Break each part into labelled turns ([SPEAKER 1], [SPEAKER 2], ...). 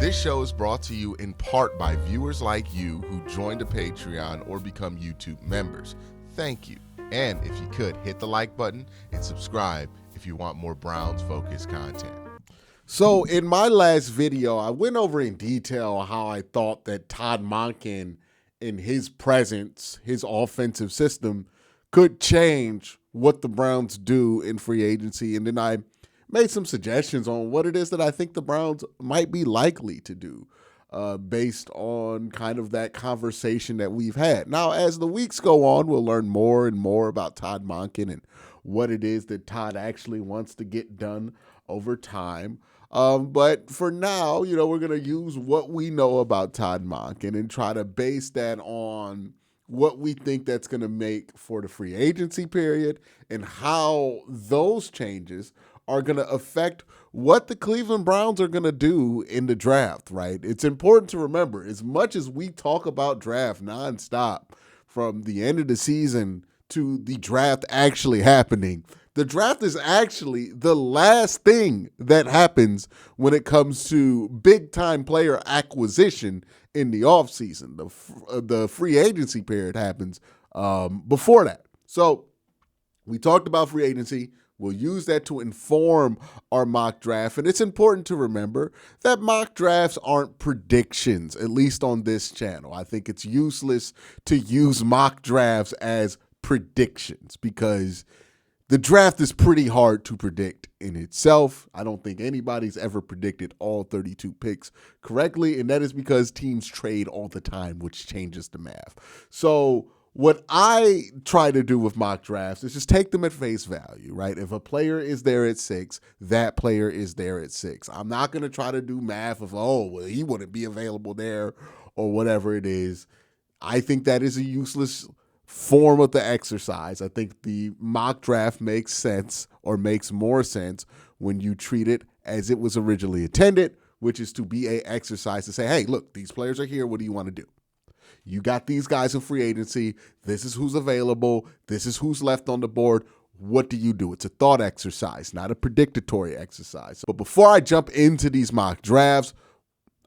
[SPEAKER 1] This show is brought to you in part by viewers like you who joined a Patreon or become YouTube members. Thank you. And if you could, hit the like button and subscribe if you want more Browns-focused content.
[SPEAKER 2] So in my last video, I went over in detail how I thought that Todd Monken in his presence, his offensive system, could change what the Browns do in free agency. And then I made some suggestions on what it is that I think the Browns might be likely to do based on kind of that conversation that we've had. Now, as the weeks go on, we'll learn more and more about Todd Monken and what it is that Todd actually wants to get done over time. But for now, we're going to use what we know about Todd Monken and try to base that on what we think that's going to make for the free agency period and how those changes are going to affect what the Cleveland Browns are going to do in the draft, right? It's important to remember, as much as we talk about draft nonstop from the end of the season to the draft actually happening, the draft is actually the last thing that happens when it comes to big-time player acquisition in the offseason. The free agency period happens before that. So we talked about free agency. We'll use that to inform our mock draft. And it's important to remember that mock drafts aren't predictions, at least on this channel. I think it's useless to use mock drafts as predictions because the draft is pretty hard to predict in itself. I don't think anybody's ever predicted all 32 picks correctly, and that is because teams trade all the time, which changes the math. So what I try to do with mock drafts is just take them at face value, right? If a player is there at 6, that player is there at 6. I'm not going to try to do math of, he wouldn't be available there or whatever it is. I think that is a useless form of the exercise. I think the mock draft makes sense or makes more sense when you treat it as it was originally intended, which is to be an exercise to say, hey, look, these players are here. What do you want to do? You got these guys in free agency. This is who's available. This is who's left on the board. What do you do? It's a thought exercise, not a predictory exercise. But before I jump into these mock drafts,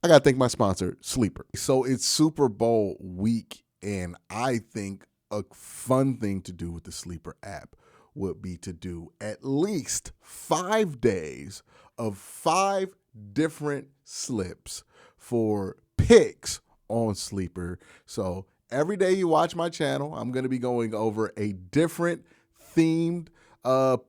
[SPEAKER 2] I got to thank my sponsor, Sleeper. So it's Super Bowl week, and I think a fun thing to do with the Sleeper app would be to do at least 5 days of 5 different slips for picks on Sleeper. So every day you watch my channel, I'm going to be going over a different themed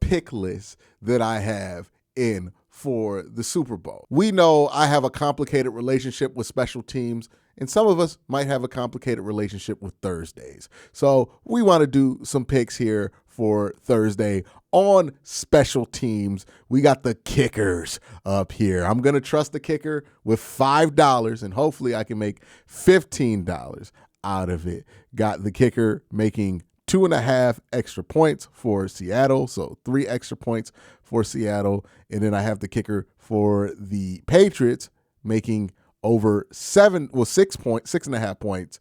[SPEAKER 2] pick list that I have in for the Super Bowl. We know I have a complicated relationship with special teams, and some of us might have a complicated relationship with Thursdays. So we want to do some picks here for Thursday on special teams. We got the kickers up here. I'm going to trust the kicker with $5, and hopefully I can make $15 out of it. Got the kicker making 2.5 extra points for Seattle, so 3 extra points for Seattle. And then I have the kicker for the Patriots making over 6.5 points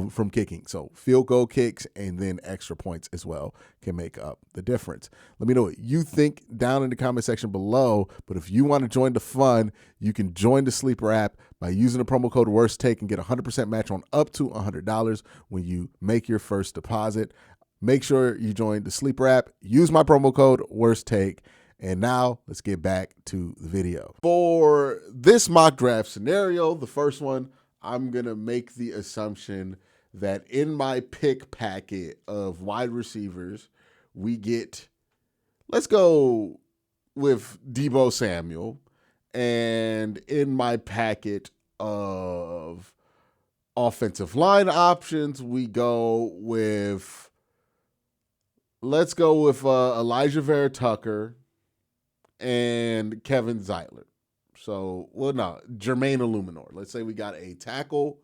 [SPEAKER 2] from kicking. So field goal kicks and then extra points as well can make up the difference. Let me know what you think down in the comment section below. But if you want to join the fun, you can join the Sleeper app by using the promo code WORSTTAKE and get a 100% match on up to $100 when you make your first deposit. Make sure you join the Sleeper app. Use my promo code WORSTTAKE. And now let's get back to the video. For this mock draft scenario, the first one, I'm going to make the assumption that in my pick packet of wide receivers, we get, let's go with Deebo Samuel. And in my packet of offensive line options, we go with, let's go with Elijah Vera Tucker and Kevin Zeitler. So, Jermaine Illuminor. Let's say we got a tackle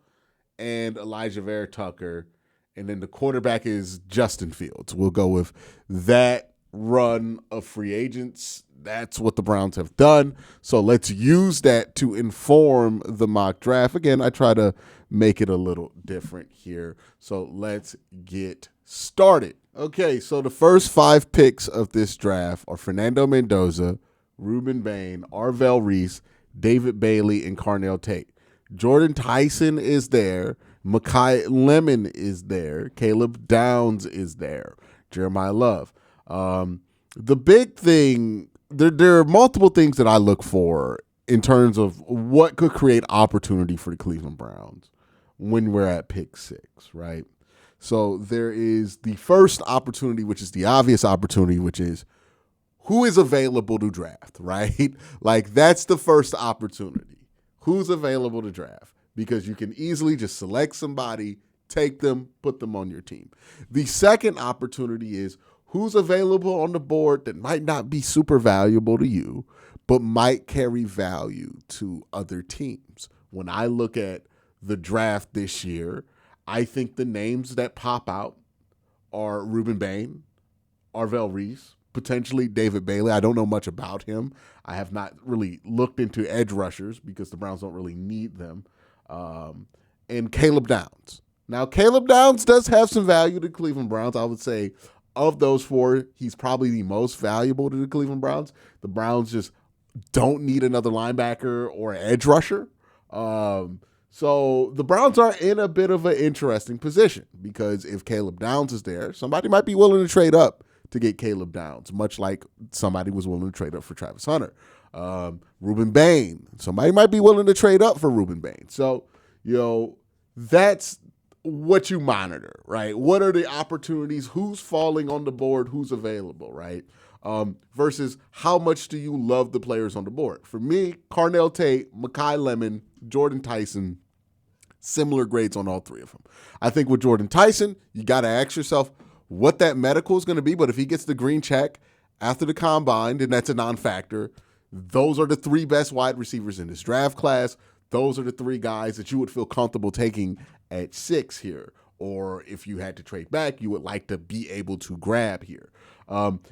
[SPEAKER 2] and Elijah Vera Tucker, and then the quarterback is Justin Fields. We'll go with that run of free agents. That's what the Browns have done. So let's use that to inform the mock draft. Again, I try to make it a little different here. So let's get started. Okay, so the first 5 picks of this draft are Fernando Mendoza, Ruben Bain, Arvell Reese, David Bailey, and Carnell Tate. Jordan Tyson is there. Makai Lemon is there. Caleb Downs is there. Jeremiah Love. The big thing, there are multiple things that I look for in terms of what could create opportunity for the Cleveland Browns when we're at pick 6, right? So there is the first opportunity, which is the obvious opportunity, which is who is available to draft, right? Like, that's the first opportunity. Who's available to draft? Because you can easily just select somebody, take them, put them on your team. The second opportunity is who's available on the board that might not be super valuable to you, but might carry value to other teams. When I look at the draft this year, I think the names that pop out are Ruben Bain, Arvell Reese, potentially David Bailey. I don't know much about him. I have not really looked into edge rushers because the Browns don't really need them. And Caleb Downs. Now, Caleb Downs does have some value to the Cleveland Browns. I would say of those 4, he's probably the most valuable to the Cleveland Browns. The Browns just don't need another linebacker or an edge rusher. So the Browns are in a bit of an interesting position because if Caleb Downs is there, somebody might be willing to trade up to get Caleb Downs, much like somebody was willing to trade up for Travis Hunter. Ruben Bain, somebody might be willing to trade up for Ruben Bain. So, that's what you monitor, right? What are the opportunities? Who's falling on the board? Who's available, right? Versus how much do you love the players on the board? For me, Carnell Tate, Makai Lemon, Jordan Tyson, similar grades on all 3 of them. I think with Jordan Tyson, you got to ask yourself what that medical is going to be, but if he gets the green check after the combine, then that's a non-factor. Those are the 3 best wide receivers in this draft class. Those are the 3 guys that you would feel comfortable taking at 6 here. Or if you had to trade back, you would like to be able to grab here.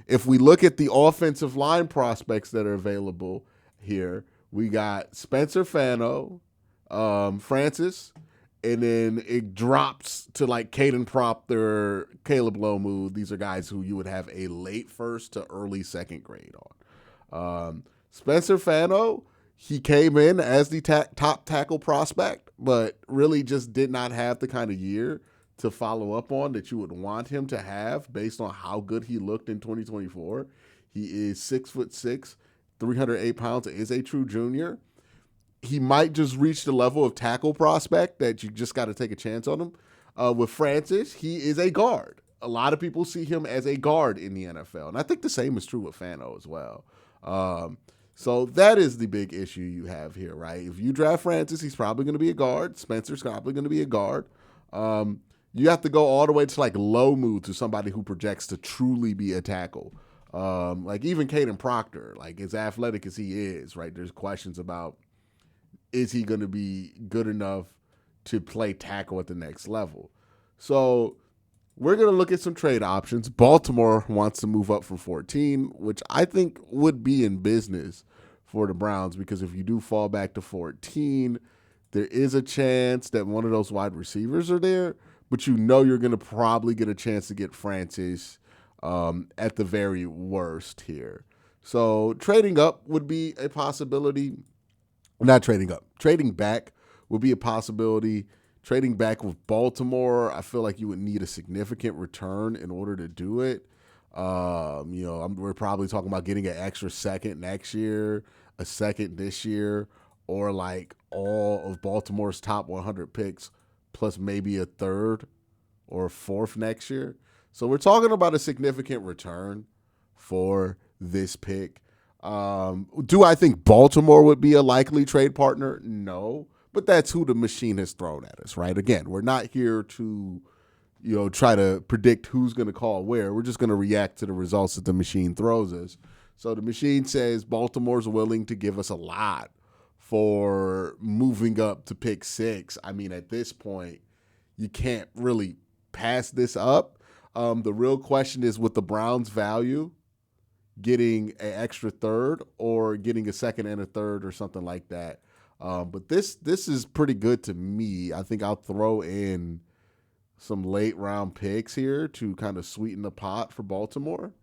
[SPEAKER 2] If we look at the offensive line prospects that are available here, we got Spencer Fano, Francis, and then it drops to like Caden Proctor, Caleb Lomu. These are guys who you would have a late first to early second grade on. Spencer Fano, he came in as the top tackle prospect, but really just did not have the kind of year to follow up on that you would want him to have based on how good he looked in 2024. He is 6'6", 308 pounds, is a true junior. He might just reach the level of tackle prospect that you just got to take a chance on him. With Francis, he is a guard. A lot of people see him as a guard in the NFL, and I think the same is true with Fano as well. So that is the big issue you have here, right? If you draft Francis, he's probably going to be a guard. Spencer's probably going to be a guard. You have to go all the way to like Lomu to somebody who projects to truly be a tackle. Like even Caden Proctor, like as athletic as he is, right? There's questions about, is he going to be good enough to play tackle at the next level? So we're going to look at some trade options. Baltimore wants to move up from 14, which I think would be in business for the Browns, because if you do fall back to 14, there is a chance that one of those wide receivers are there, but you're going to probably get a chance to get Francis at the very worst here. So trading up would be a possibility. Not trading up. Trading back would be a possibility. Trading back with Baltimore, I feel like you would need a significant return in order to do it. We're probably talking about getting an extra second next year, a second this year, or like all of Baltimore's top 100 picks plus maybe a third or a fourth next year. So we're talking about a significant return for this pick. Do I think Baltimore would be a likely trade partner? No, but that's who the machine has thrown at us, right? Again, we're not here to, try to predict who's going to call where. We're just going to react to the results that the machine throws us. So the machine says Baltimore's willing to give us a lot for moving up to pick 6. I mean, at this point, you can't really pass this up. The real question is, with the Browns' value, getting an extra third or getting a second and a third or something like that. But this is pretty good to me. I think I'll throw in some late round picks here to kind of sweeten the pot for Baltimore.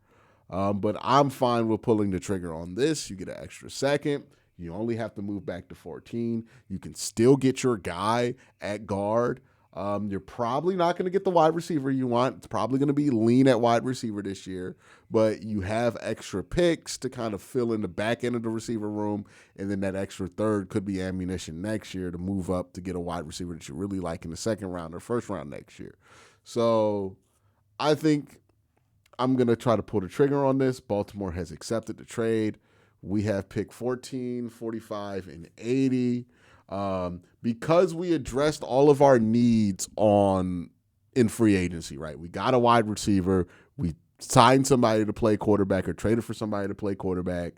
[SPEAKER 2] But I'm fine with pulling the trigger on this. You get an extra second. You only have to move back to 14. You can still get your guy at guard. You're probably not going to get the wide receiver you want. It's probably going to be lean at wide receiver this year, but you have extra picks to kind of fill in the back end of the receiver room, and then that extra third could be ammunition next year to move up to get a wide receiver that you really like in the second round or first round next year. So I think I'm going to try to pull the trigger on this. Baltimore has accepted the trade. We have pick 14, 45, and 80. Because we addressed all of our needs in free agency, right? We got a wide receiver. We signed somebody to play quarterback or traded for somebody to play quarterback.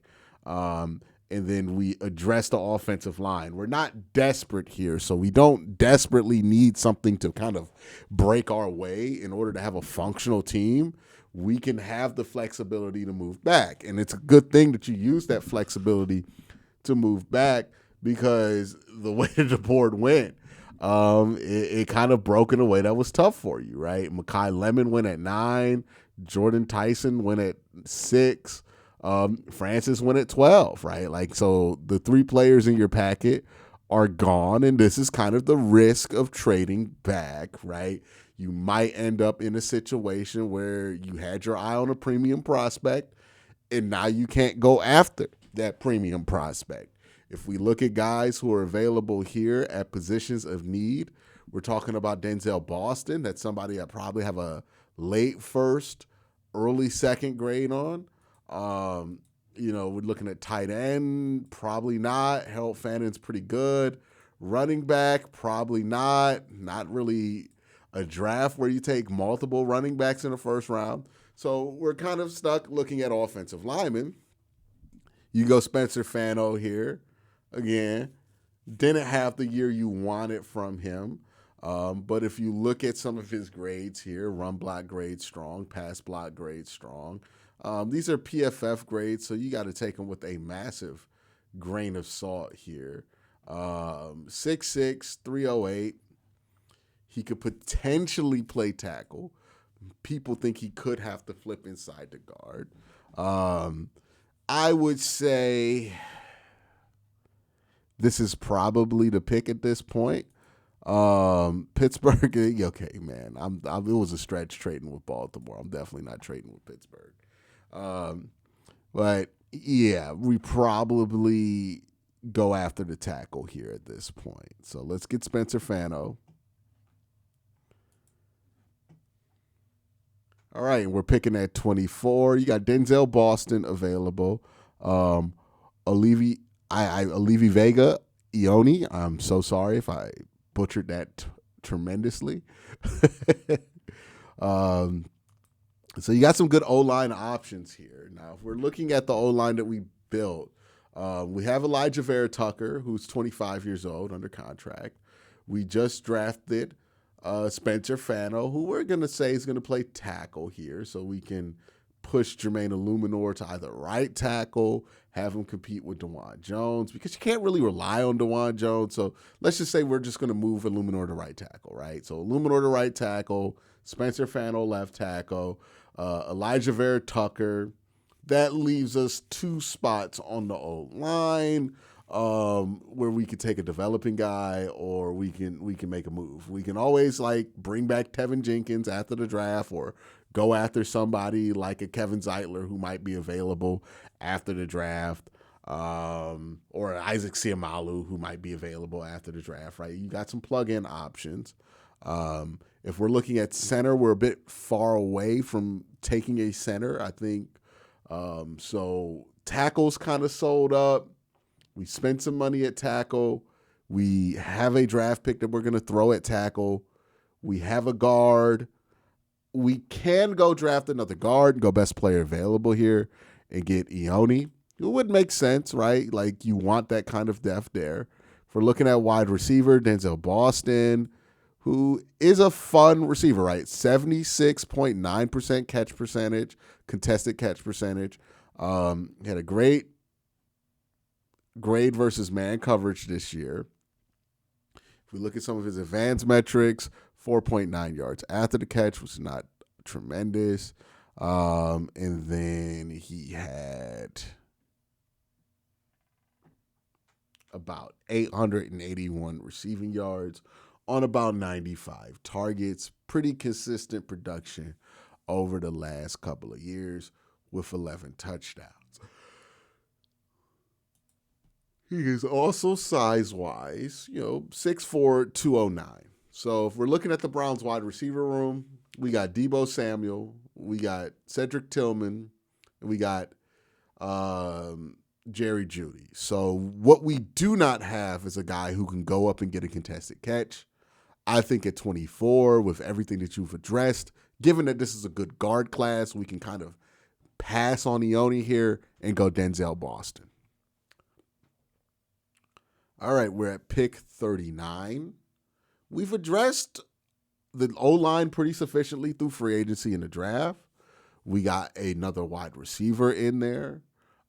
[SPEAKER 2] And then we addressed the offensive line. We're not desperate here, so we don't desperately need something to kind of break our way in order to have a functional team. We can have the flexibility to move back. And it's a good thing that you use that flexibility to move back, because the way that the board went, it kind of broke in a way that was tough for you, right? Mekhi Lemon went at 9. Jordan Tyson went at 6. Francis went at 12, right? Like, so the 3 players in your packet are gone, and this is kind of the risk of trading back, right? You might end up in a situation where you had your eye on a premium prospect, and now you can't go after that premium prospect. If we look at guys who are available here at positions of need, we're talking about Denzel Boston. That's somebody I probably have a late first, early second grade on. We're looking at tight end, probably not. Harold Fannon's pretty good. Running back, probably not. Not really a draft where you take multiple running backs in the first round. So we're kind of stuck looking at offensive linemen. You go Spencer Fano here. Again, didn't have the year you wanted from him. But if you look at some of his grades here, run block grade strong, pass block grade strong. These are PFF grades, so you got to take them with a massive grain of salt here. 6'6", 308. He could potentially play tackle. People think he could have to flip inside the guard. I would say this is probably the pick at this point. Pittsburgh, okay, man. It was a stretch trading with Baltimore. I'm definitely not trading with Pittsburgh. But yeah, we probably go after the tackle here at this point. So let's get Spencer Fano. All right, we're picking at 24. You got Denzel Boston available. Olivi Vega Ioni. I'm so sorry if I butchered that tremendously. So you got some good O-line options here. Now, if we're looking at the O-line that we built, we have Elijah Vera Tucker, who's 25 years old under contract. We just drafted Spencer Fano, who we're going to say is going to play tackle here, so we can push Jermaine Illuminor to either right tackle, have him compete with DeJuan Jones, because you can't really rely on DeJuan Jones. So let's just say we're just going to move Illuminor to right tackle, right? So Illuminor to right tackle, Spencer Fano left tackle, Elijah Vera Tucker. That leaves us 2 spots on the O-line. Where we could take a developing guy, or we can make a move. We can always bring back Tevin Jenkins after the draft, or go after somebody like a Kevin Zeitler who might be available after the draft, or Isaac Siamalu who might be available after the draft. Right, you got some plug-in options. If we're looking at center, we're a bit far away from taking a center, I think. So tackle's kind of sold up. We spent some money at tackle. We have a draft pick that we're going to throw at tackle. We have a guard. We can go draft another guard and go best player available here and get Ioni. It would make sense, right? Like, you want that kind of depth there. If we're looking at wide receiver, Denzel Boston, who is a fun receiver, right? 76.9% catch percentage, contested catch percentage. Had a great grade versus man coverage this year. If we look at some of his advanced metrics, 4.9 yards after the catch, was not tremendous. And then he had about 881 receiving yards on about 95 targets. Pretty consistent production over the last couple of years with 11 touchdowns. He is also size-wise, 6'4", 209. So if we're looking at the Browns wide receiver room, we got Deebo Samuel, we got Cedric Tillman, and we got Jerry Jeudy. So what we do not have is a guy who can go up and get a contested catch. I think at 24, with everything that you've addressed, given that this is a good guard class, we can kind of pass on Ione here and go Denzel Boston. All right, we're at pick 39. We've addressed the O-line pretty sufficiently through free agency and the draft. We got another wide receiver in there.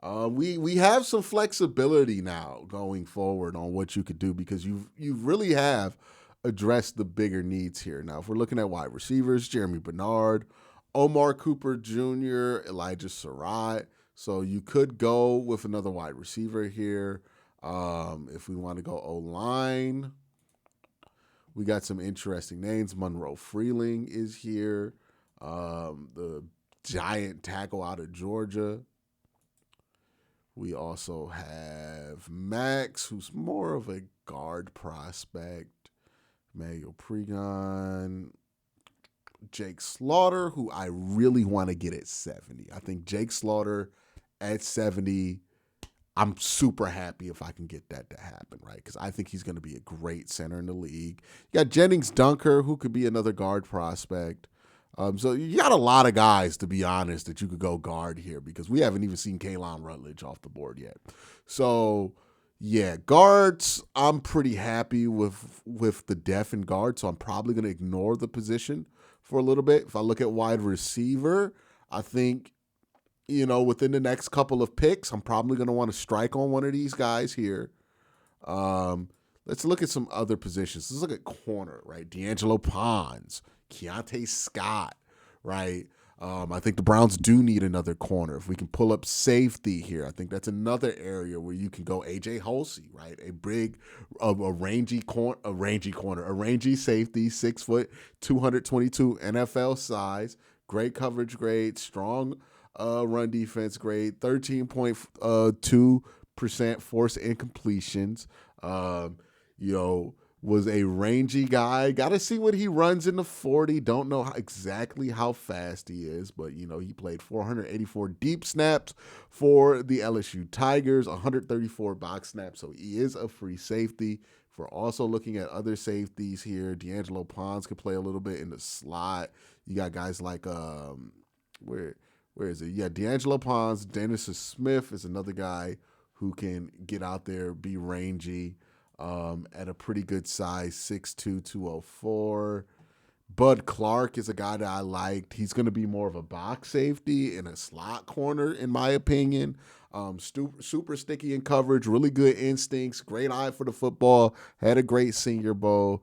[SPEAKER 2] We have some flexibility now going forward on what you could do because you really have addressed the bigger needs here. Now, if we're looking at wide receivers, Jeremy Bernard, Omar Cooper Jr., Elijah Surratt. So you could go with another wide receiver here. If we want to go O-line, we got some interesting names. Monroe Freeling is here. The giant tackle out of Georgia. We also have Max, who's more of a guard prospect. Manuel Pregon. Jake Slaughter, who I really want to get at 70. I think Jake Slaughter at 70, I'm super happy if I can get that to happen, right? Because I think he's going to be a great center in the league. You got Jennings Dunker, who could be another guard prospect. So you got a lot of guys, to be honest, that you could go guard here because we haven't even seen Kaylon Rutledge off the board yet. So, yeah, guards, I'm pretty happy with the depth in guard, so I'm probably going to ignore the position for a little bit. If I look at wide receiver, I think, within the next couple of picks, I'm probably going to want to strike on one of these guys here. Let's look at some other positions. Let's look at corner, right? D'Angelo Pons, Keontae Scott, right? I think the Browns do need another corner. If we can pull up safety here, I think that's another area where you can go AJ Hulsey, right? A big, a rangy safety, 6 foot, 222 NFL size, great coverage grade, strong run defense grade, 13.2% forced incompletions. Was a rangy guy. Got to see what he runs in the 40. Don't know exactly how fast he is, but, he played 484 deep snaps for the LSU Tigers, 134 box snaps, so he is a free safety. If we're also looking at other safeties here, D'Angelo Pons could play a little bit in the slot. You got guys like, where is it? Yeah, D'Angelo Pons. Dennis Smith is another guy who can get out there, be rangy. At a pretty good size, 6'2", 204. Bud Clark is a guy that I liked. He's going to be more of a box safety and a slot corner, in my opinion. Super sticky in coverage, really good instincts, great eye for the football, had a great Senior Bowl.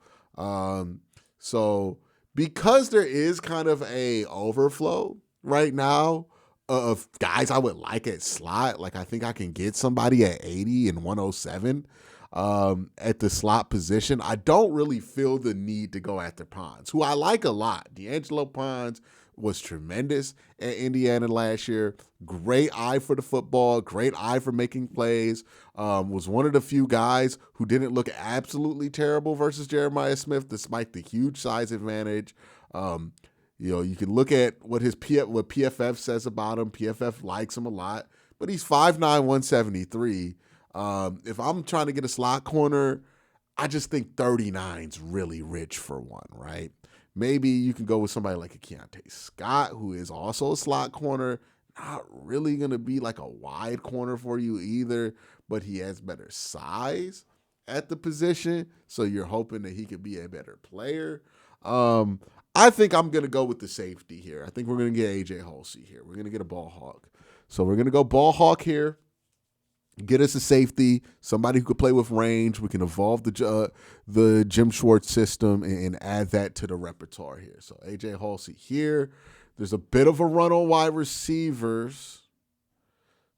[SPEAKER 2] So because there is kind of a overflow right now of guys I would like at slot, like I think I can get somebody at 80 and 107. At the slot position, I don't really feel the need to go after Pons, who I like a lot. D'Angelo Pons was tremendous at Indiana last year. Great eye for the football, great eye for making plays. Was one of the few guys who didn't look absolutely terrible versus Jeremiah Smith, despite the huge size advantage. You can look at what what PFF says about him. PFF likes him a lot, but he's 5'9", 173. If I'm trying to get a slot corner, I just think 39's really rich for one, right? Maybe you can go with somebody like a Keontae Scott, who is also a slot corner. Not really going to be like a wide corner for you either, but he has better size at the position, so you're hoping that he could be a better player. I think I'm going to go with the safety here. I think we're going to get AJ Hulsey here. We're going to get a ball hawk. So we're going to go ball hawk here. Get us a safety, somebody who could play with range. We can evolve the Jim Schwartz system and add that to the repertoire here. So AJ Hulsey here. There's a bit of a run on wide receivers.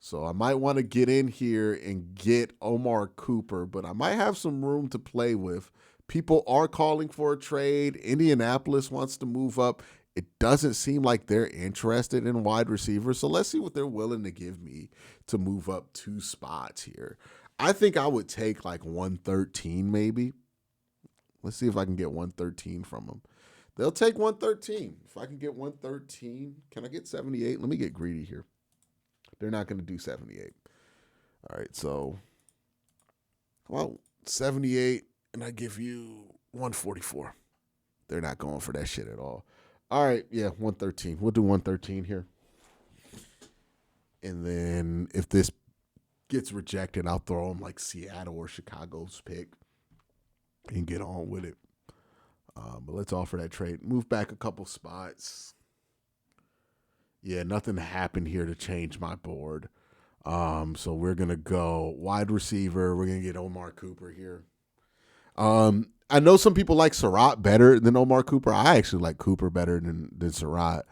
[SPEAKER 2] So I might want to get in here and get Omar Cooper, but I might have some room to play with. People are calling for a trade. Indianapolis wants to move up. It doesn't seem like they're interested in wide receivers. So let's see what they're willing to give me to move up 2 spots here. I think I would take like 113 maybe. Let's see if I can get 113 from them. They'll take 113. If I can get 113, can I get 78? Let me get greedy here. They're not going to do 78. All right, so, well, 78, and I give you 144. They're not going for that shit at all. All right, yeah, 113. We'll do 113 here. And then if this gets rejected, I'll throw them like Seattle or Chicago's pick and get on with it. But let's offer that trade. Move back a couple spots. Yeah, nothing happened here to change my board. So we're going to go wide receiver. We're going to get Omar Cooper here. I know some people like Surratt better than Omar Cooper. I actually like Cooper better than Surratt.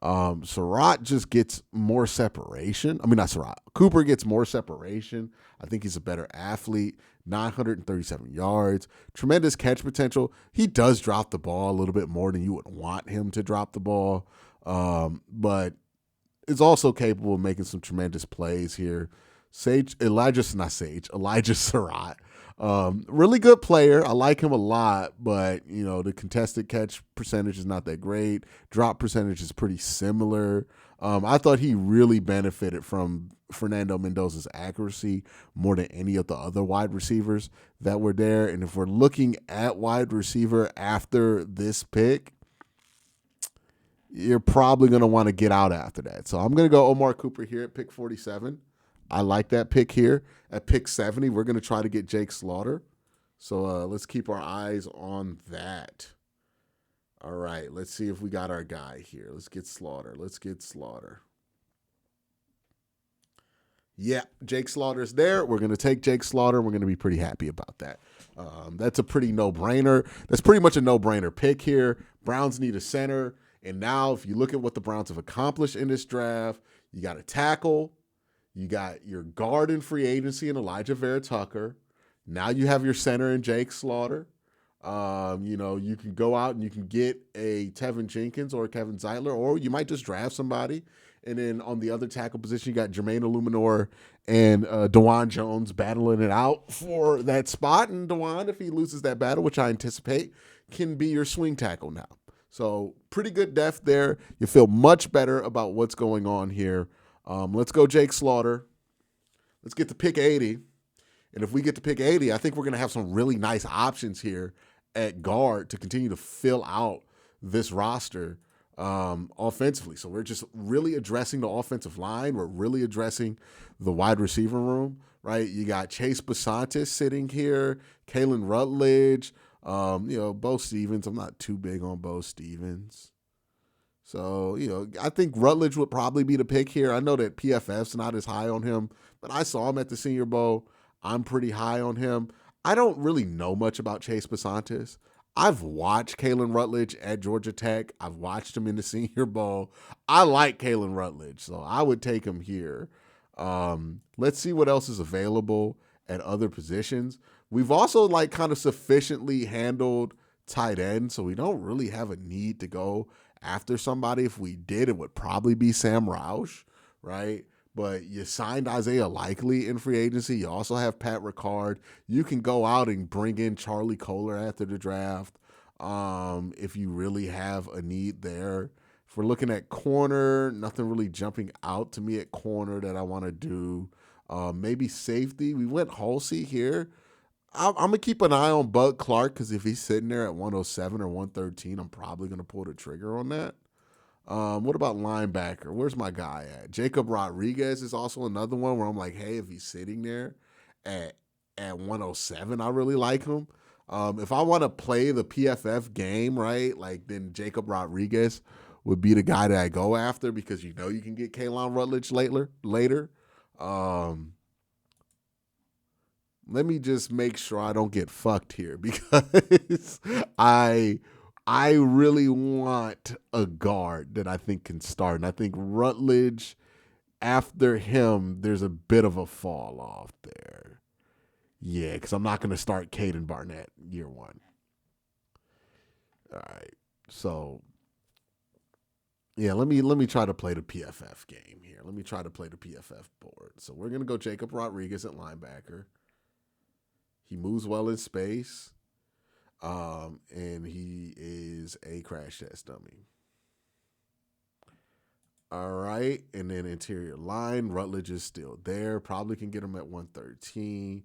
[SPEAKER 2] Surratt just gets more separation. I mean, not Surratt. Cooper gets more separation. I think he's a better athlete. 937 yards. Tremendous catch potential. He does drop the ball a little bit more than you would want him to drop the ball. But is also capable of making some tremendous plays here. Elijah Surratt. Really good player. I like him a lot, but the contested catch percentage is not that great. Drop percentage is pretty similar. I thought he really benefited from Fernando Mendoza's accuracy more than any of the other wide receivers that were there. And if we're looking at wide receiver after this pick, you're probably going to want to get out after that. So I'm going to go Omar Cooper here at pick 47. I like that pick here. At pick 70, we're going to try to get Jake Slaughter. So let's keep our eyes on that. All right, let's see if we got our guy here. Let's get Slaughter. Yeah, Jake Slaughter's there. We're going to take Jake Slaughter. We're going to be pretty happy about that. That's a pretty no-brainer. That's pretty much a no-brainer pick here. Browns need a center. And now if you look at what the Browns have accomplished in this draft, you got a tackle. You got your guard in free agency in Elijah Vera Tucker. Now you have your center in Jake Slaughter. You can go out and you can get a Tevin Jenkins or a Kevin Zeitler, or you might just draft somebody. And then on the other tackle position, you got Jermaine Illuminor and DeJuan Jones battling it out for that spot. And DeJuan, if he loses that battle, which I anticipate, can be your swing tackle now. So pretty good depth there. You feel much better about what's going on here. Let's go Jake Slaughter. Let's get to pick 80. And if we get to pick 80, I think we're going to have some really nice options here at guard to continue to fill out this roster offensively. So we're just really addressing the offensive line. We're really addressing the wide receiver room, right? You got Chase Basantis sitting here, Kalen Rutledge, Bo Stevens. I'm not too big on Bo Stevens. So, I think Rutledge would probably be the pick here. I know that PFF's not as high on him, but I saw him at the Senior Bowl. I'm pretty high on him. I don't really know much about Chase Basantis. I've watched Kalen Rutledge at Georgia Tech. I've watched him in the Senior Bowl. I like Kalen Rutledge, so I would take him here. Let's see what else is available at other positions. We've also kind of sufficiently handled tight end, so we don't really have a need to go after somebody. If we did, it would probably be Sam Roush, right? But you signed Isaiah Likely in free agency. You also have Pat Ricard. You can go out and bring in Charlie Kohler after the draft if you really have a need there. If we're looking at corner, nothing really jumping out to me at corner that I want to do. Maybe safety. We went Halsey here. I'm going to keep an eye on Bud Clark because if he's sitting there at 107 or 113, I'm probably going to pull the trigger on that. What about linebacker? Where's my guy at? Jacob Rodriguez is also another one where I'm like, hey, if he's sitting there at 107, I really like him. If I want to play the PFF game, right, then Jacob Rodriguez would be the guy that I go after because you can get Kalen Rutledge later. Let me just make sure I don't get fucked here because I really want a guard that I think can start. And I think Rutledge after him, there's a bit of a fall off there. Yeah, because I'm not going to start Caden Barnett year one. All right. So, yeah, let me try to play the PFF game here. Let me try to play the PFF board. So we're going to go Jacob Rodriguez at linebacker. He moves well in space. And he is a crash test dummy. All right. And then interior line, Rutledge is still there. Probably can get him at 113.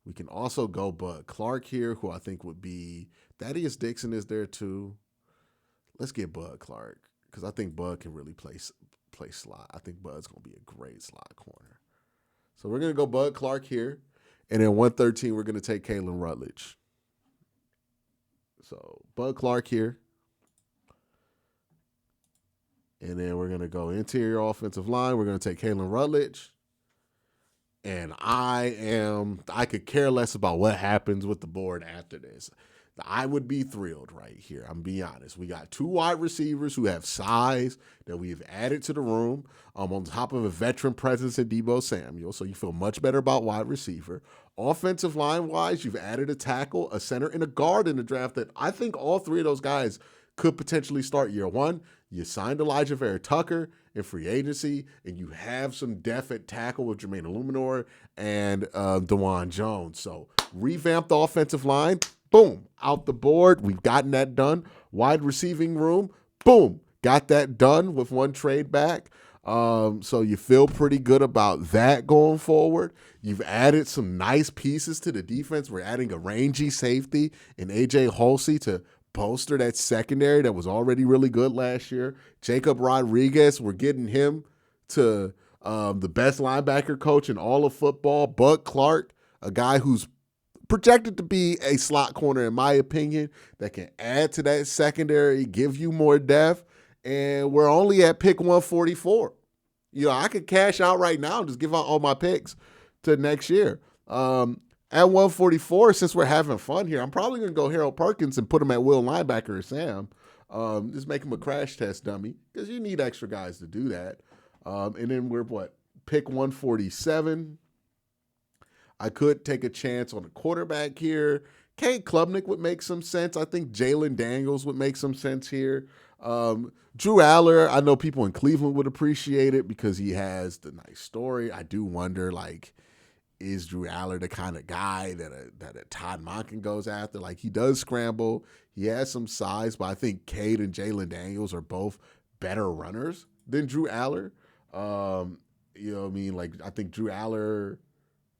[SPEAKER 2] We can also go Bud Clark here, who I think would be Thaddeus Dixon is there too. Let's get Bud Clark because I think Bud can really play slot. I think Bud's going to be a great slot corner. So we're going to go Bud Clark here. And then 113, we're going to take Kalen Rutledge. So Bud Clark here. And then we're going to go interior offensive line. We're going to take Kalen Rutledge. And I could care less about what happens with the board after this. I would be thrilled right here. I'm being honest. We got 2 wide receivers who have size that we have added to the room on top of a veteran presence in Deebo Samuel. So you feel much better about wide receiver. Offensive line-wise, you've added a tackle, a center, and a guard in the draft that I think all 3 of those guys could potentially start year one. You signed Elijah Vera-Tucker in free agency, and you have some depth at tackle with Jermaine Illuminor and DeJuan Jones. So revamp the offensive line. Boom, out the board. We've gotten that done. Wide receiving room. Boom, got that done with 1 trade back. So you feel pretty good about that going forward. You've added some nice pieces to the defense. We're adding a rangy safety in A.J. Hulsey to bolster that secondary that was already really good last year. Jacob Rodriguez, we're getting him to the best linebacker coach in all of football. Bud Clark, a guy who's projected to be a slot corner, in my opinion, that can add to that secondary, give you more depth. And we're only at pick 144. I could cash out right now and just give out all my picks to next year. At 144, since we're having fun here, I'm probably going to go Harold Perkins and put him at will linebacker or Sam. Just make him a crash test dummy because you need extra guys to do that. And then we're, pick 147. I could take a chance on a quarterback here. Cade Klubnik would make some sense. I think Jalen Daniels would make some sense here. Drew Aller, I know people in Cleveland would appreciate it because he has the nice story. I do wonder, is Drew Aller the kind of guy that a Todd Monken goes after? He does scramble. He has some size, but I think Cade and Jalen Daniels are both better runners than Drew Aller. I think Drew Aller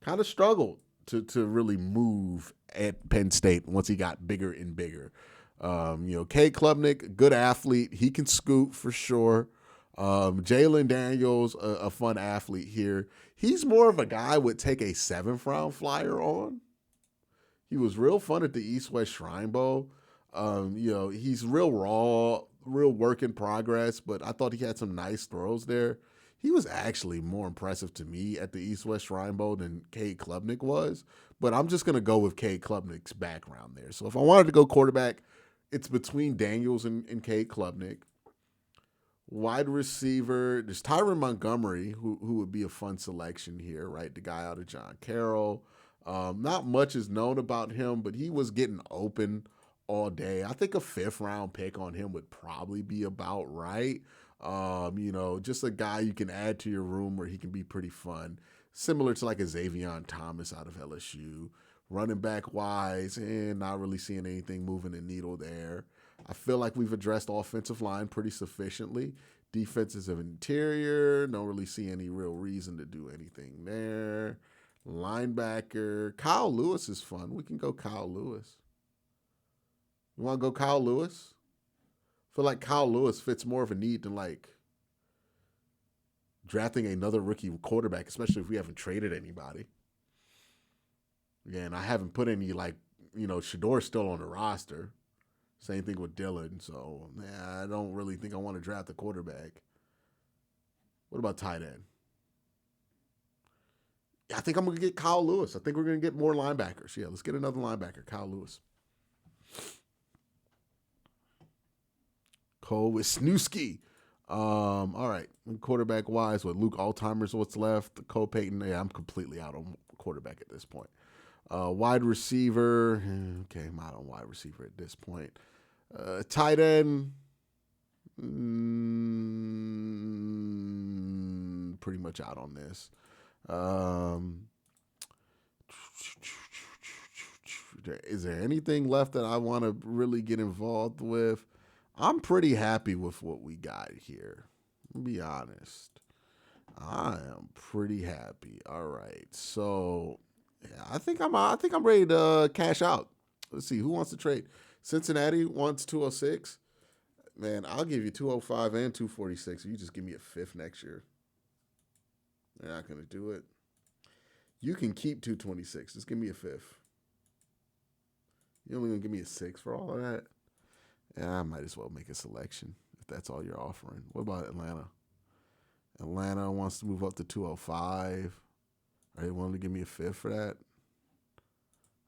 [SPEAKER 2] kind of struggled to really move at Penn State once he got bigger and bigger. Cade Klubnik, good athlete. He can scoot for sure. Jalen Daniels, a fun athlete here. He's more of a guy would take a 7th round flyer on. He was real fun at the East-West Shrine Bowl. He's real raw, real work in progress, but I thought he had some nice throws there. He was actually more impressive to me at the East-West Shrine Bowl than Cade Klubnik was, but I'm just going to go with Cade Klubnik's background there. So if I wanted to go quarterback, it's between Daniels and Cade Klubnik. Wide receiver, there's Tyron Montgomery, who would be a fun selection here, right? The guy out of John Carroll. Not much is known about him, but he was getting open all day. I think a 5th round pick on him would probably be about right. Just a guy you can add to your room where he can be pretty fun. Similar to a Xavion Thomas out of LSU. Running back wise, and not really seeing anything moving the needle there. I feel like we've addressed offensive line pretty sufficiently. Defenses of interior, don't really see any real reason to do anything there. Linebacker, Kyle Lewis is fun. We can go Kyle Lewis. You want to go Kyle Lewis? I feel like Kyle Lewis fits more of a need than drafting another rookie quarterback, especially if we haven't traded anybody. Yeah, and I haven't put any Shador's still on the roster. Same thing with Dillon. So, I don't really think I want to draft a quarterback. What about tight end? I think I'm going to get Kyle Lewis. I think we're going to get more linebackers. Yeah, let's get another linebacker, Kyle Lewis. Cole Wisniewski. All right. Quarterback wise, with Luke Alzheimer's, what's left? Cole Payton. Yeah, I'm completely out on quarterback at this point. Wide receiver. Okay, I'm out on wide receiver at this point. Tight end. Pretty much out on this. Is there anything left that I want to really get involved with? I'm pretty happy with what we got here. To be honest, I am pretty happy. All right, so yeah, I think I'm ready to cash out. Let's see who wants to trade. Cincinnati wants 206. Man, I'll give you 205 and 246. You just give me a fifth next year. They're not gonna do it. You can keep 226. Just give me a fifth. You're only gonna give me a six for all of that. Yeah, I might as well make a selection if that's all you're offering. What about Atlanta? Atlanta wants to move up to 205. Are they willing to give me a fifth for that?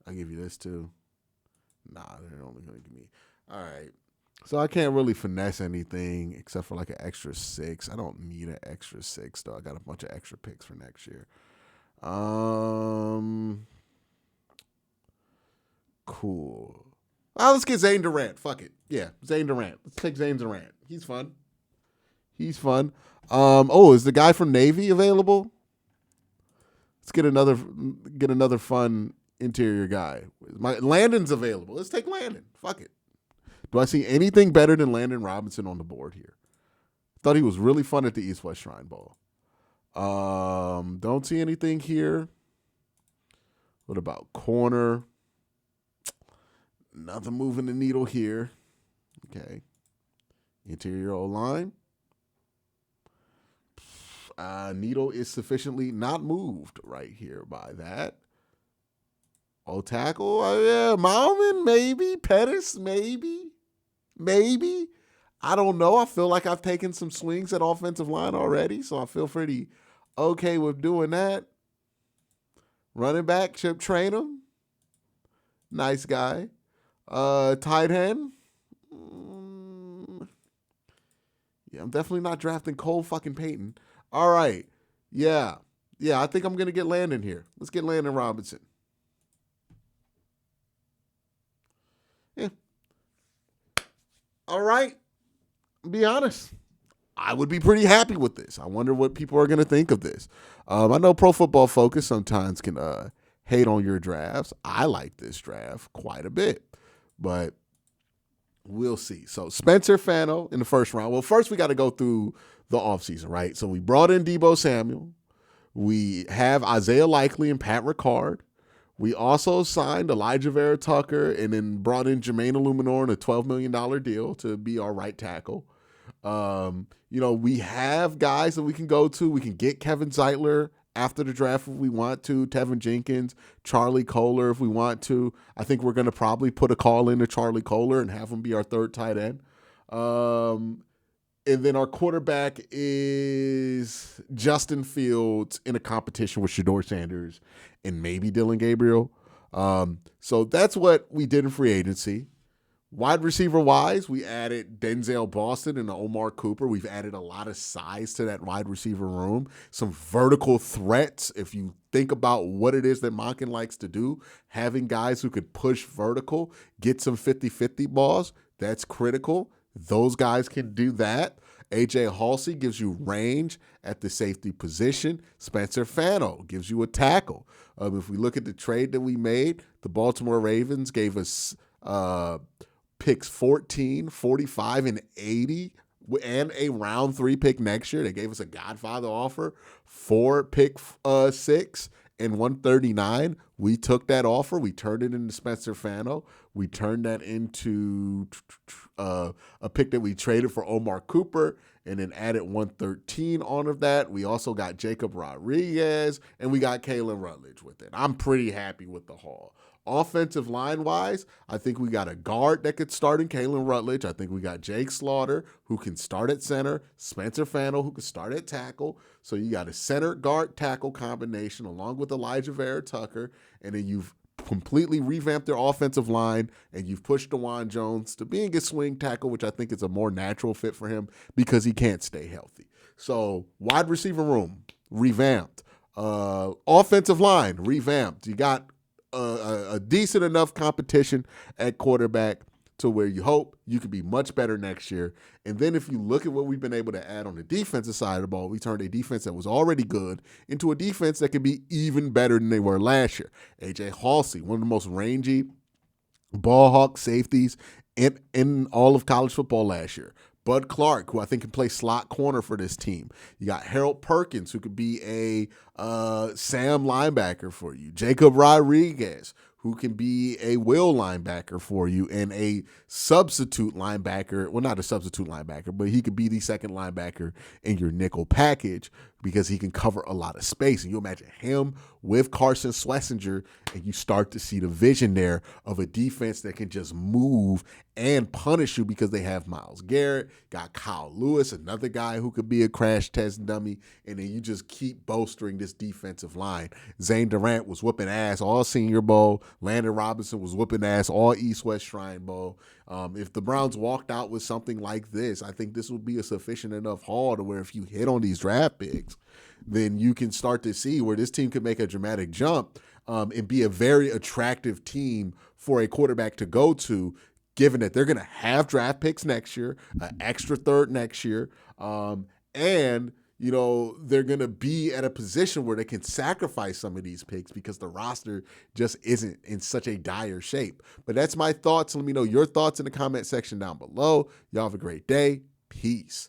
[SPEAKER 2] I'll give you this too. Nah, they're only going to give me. All right. So I can't really finesse anything except for like an extra six. I don't need an extra six though. I got a bunch of extra picks for next year. Cool. Well, let's get Zane Durant. Fuck it. Yeah, Zane Durant. Let's take Zane Durant. He's fun. He's fun. Is the guy from Navy available? Let's get another fun interior guy. Landon's available. Let's take Landon. Fuck it. Do I see anything better than Landon Robinson on the board here? Thought he was really fun at the East West Shrine Bowl. Don't see anything here. What about corner? Nothing moving the needle here. Okay. Interior O-line. Needle is sufficiently not moved right here by that. O-tackle, yeah. Malman, maybe. Pettis, maybe. Maybe. I don't know. I feel like I've taken some swings at offensive line already, so I feel pretty okay with doing that. Running back, Chip Trainum. Nice guy. Tight end. Yeah, I'm definitely not drafting Cole fucking Payton. All right. Yeah. Yeah, I think I'm going to get Landon here. Let's get Landon Robinson. Yeah. All right. Be honest. I would be pretty happy with this. I wonder what people are going to think of this. I know Pro Football Focus sometimes can hate on your drafts. I like this draft quite a bit, but we'll see. So Spencer Fano in the first round. Well, first we got to go through the offseason, right? So we brought in Deebo Samuel. We have Isaiah Likely and Pat Ricard. We also signed Elijah Vera Tucker and then brought in Jermaine Illuminor in a $12 million deal to be our right tackle. We have guys that we can go to. We can get Kevin Zeitler after the draft if we want to, Tevin Jenkins, Charlie Kohler if we want to. I think we're going to probably put a call in to Charlie Kohler and have him be our third tight end. And then our quarterback is Justin Fields in a competition with Shedeur Sanders and maybe Dylan Gabriel. So that's what we did in free agency. Wide receiver wise, we added Denzel Boston and Omar Cooper. We've added a lot of size to that wide receiver room. Some vertical threats. If you think about what it is that Monken likes to do, having guys who could push vertical, get some 50-50 balls, that's critical. Those guys can do that. A.J. Halsey gives you range at the safety position. Spencer Fano gives you a tackle. If we look at the trade that we made, the Baltimore Ravens gave us picks 14, 45, and 80, and a round 3 pick next year. They gave us a Godfather offer, 4 pick 6 and 139. We took that offer. We turned it into Spencer Fano. We turned that into a pick that we traded for Omar Cooper and then added 113 on of that. We also got Jacob Rodriguez, and we got Kalen Rutledge with it. I'm pretty happy with the haul. Offensive line-wise, I think we got a guard that could start in Kalen Rutledge. I think we got Jake Slaughter, who can start at center, Spencer Fano, who can start at tackle. So you got a center guard tackle combination along with Elijah Vera Tucker, and then you've completely revamped their offensive line, and you've pushed DeJuan Jones to being a swing tackle, which I think is a more natural fit for him because he can't stay healthy. So wide receiver room, revamped. Offensive line, revamped. You got a decent enough competition at quarterback to where you hope you could be much better next year. And then if you look at what we've been able to add on the defensive side of the ball, we turned a defense that was already good into a defense that can be even better than they were last year. A.J. Halsey, one of the most rangy ball hawk safeties in all of college football last year. Bud Clark, who I think can play slot corner for this team. You got Harold Perkins, who could be a Sam linebacker for you. Jacob Rodriguez, who can be a will linebacker for you and a substitute linebacker. Well, not a substitute linebacker, but he could be the second linebacker in your nickel package because he can cover a lot of space. And you imagine him with Carson Schlesinger, and you start to see the vision there of a defense that can just move and punish you because they have Myles Garrett, got Kyle Lewis, another guy who could be a crash test dummy, and then you just keep bolstering this defensive line. Zane Durant was whooping ass all Senior Bowl. Landon Robinson was whooping ass all East-West Shrine Bowl. If the Browns walked out with something like this, I think this would be a sufficient enough haul to where if you hit on these draft picks, then you can start to see where this team could make a dramatic jump and be a very attractive team for a quarterback to go to, given that they're going to have draft picks next year, an extra third next year, and you know, they're going to be at a position where they can sacrifice some of these picks because the roster just isn't in such a dire shape. But that's my thoughts. Let me know your thoughts in the comment section down below. Y'all have a great day. Peace.